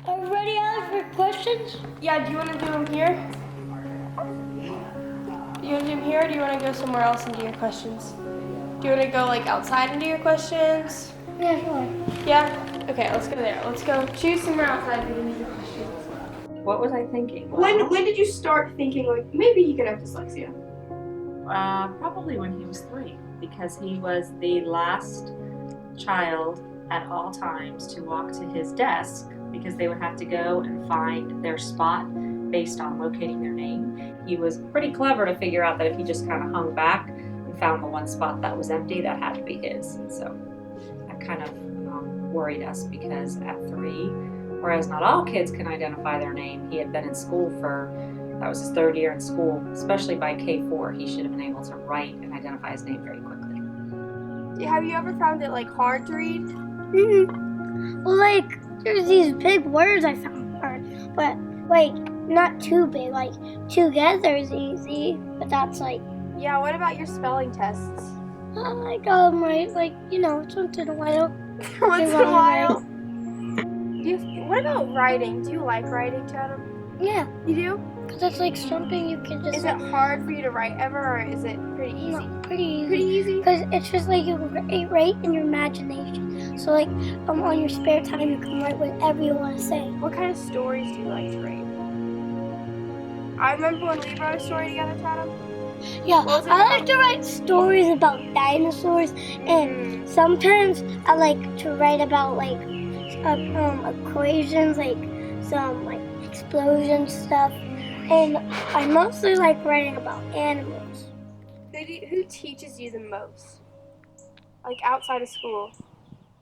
Are you ready, Alex, for questions? Yeah, do you want to do them here? Do you want to do them here, or do you want to go somewhere else and do your questions? Do you want to go like outside and do your questions? Yeah, sure. Yeah? Okay, let's go there. Let's go choose somewhere outside for you to do your questions. What was I thinking? When did you start thinking like maybe he could have dyslexia? Probably when he was 3, because he was the last child at all times to walk to his desk, because they would have to go and find their spot based on locating their name. He was pretty clever to figure out that if he just kind of hung back and found the one spot that was empty, that had to be his. So that kind of worried us, because at 3, whereas not all kids can identify their name, he had been in school that was his 3rd year in school, especially by K4, he should have been able to write and identify his name very quickly. Have you ever found it like hard to read? Well, like, there's these big words I found hard, but like not too big. Like together is easy, but that's like Yeah, what about your spelling tests? I got them right. Like once in a while. Once in a while. What about writing? Do you like writing, Chatham? Yeah, You do? because it's like something you can just. Is it hard for you to write ever, or is it pretty easy? No, pretty easy. Pretty easy? Because it's just like you write in your imagination. So like on your spare time you can write whatever you want to say. What kind of stories do you like to read? I remember when we wrote a story together, Chatham. Yeah, What was it I about? like to write stories about dinosaurs, and sometimes I like to write about like equations, like some like explosion stuff, and I mostly like writing about animals. Who teaches you the most? Like outside of school?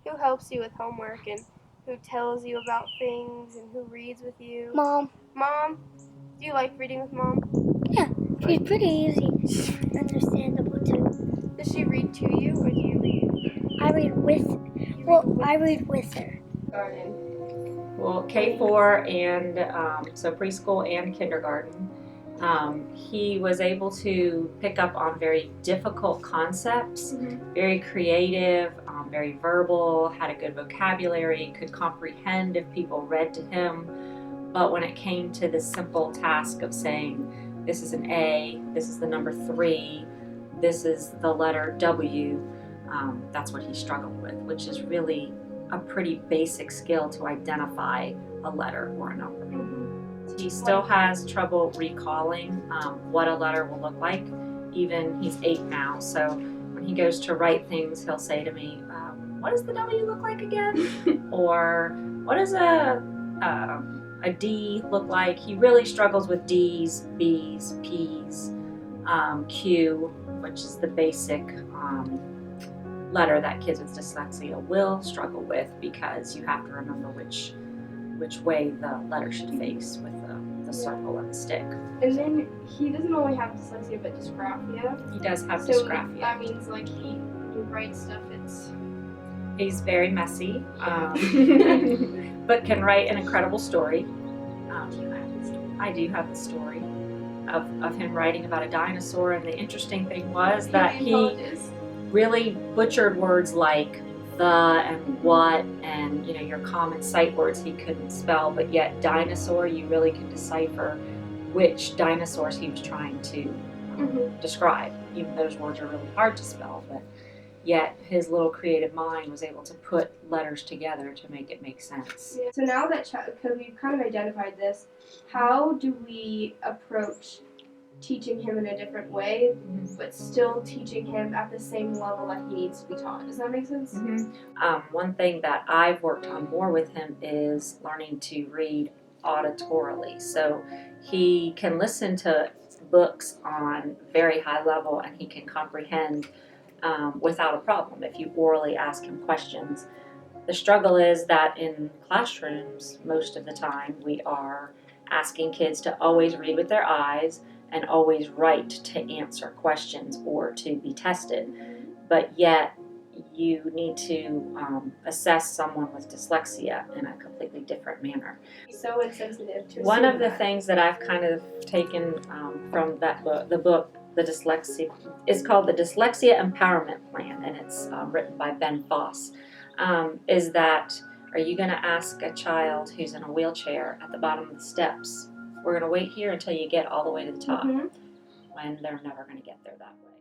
Who helps you with homework and who tells you about things and who reads with you? Mom. Mom? Do you like reading with Mom? Yeah, she's pretty easy, understandable too. Does she read to you or do you read? I read with her. Garden. Well, K4 and so preschool and kindergarten, he was able to pick up on very difficult concepts, very creative, very verbal, had a good vocabulary, could comprehend if people read to him. But when it came to the simple task of saying, this is an A, this is the number 3, this is the letter W, that's what he struggled with, which is really a pretty basic skill to identify a letter or a number. He still has trouble recalling what a letter will look like. Even he's 8 now, so when he goes to write things, he'll say to me, what does the W look like again? Or what does a D look like? He really struggles with D's, B's, P's, Q, which is the basic letter that kids with dyslexia will struggle with, because you have to remember which way the letter should face with the circle and the stick. And then he doesn't only have dyslexia but dysgraphia. He does have So dysgraphia. that means like he writes stuff, He's very messy, but can write an incredible story. I do have the story of him writing about a dinosaur, and the interesting thing was that he really butchered words like the and what and your common sight words he couldn't spell, but yet dinosaur you really could decipher which dinosaurs he was trying to describe. Even those words are really hard to spell, but yet his little creative mind was able to put letters together to make it make sense. Yeah. So now that we've kind of identified this, how do we approach teaching him in a different way, but still teaching him at the same level that he needs to be taught? Does that make sense? One thing that I've worked on more with him is learning to read auditorily. So he can listen to books on very high level, and he can comprehend without a problem if you orally ask him questions. The struggle is that in classrooms, most of the time, we are asking kids to always read with their eyes and always write to answer questions or to be tested. But yet, you need to assess someone with dyslexia in a completely different manner. So insensitive to one of the things that I've kind of taken from that book, the dyslexia, is called the Dyslexia Empowerment Plan, and it's written by Ben Foss, is that Are you going to ask a child who's in a wheelchair at the bottom of the steps, we're going to wait here until you get all the way to the top, Mhm. when they're never going to get there that way?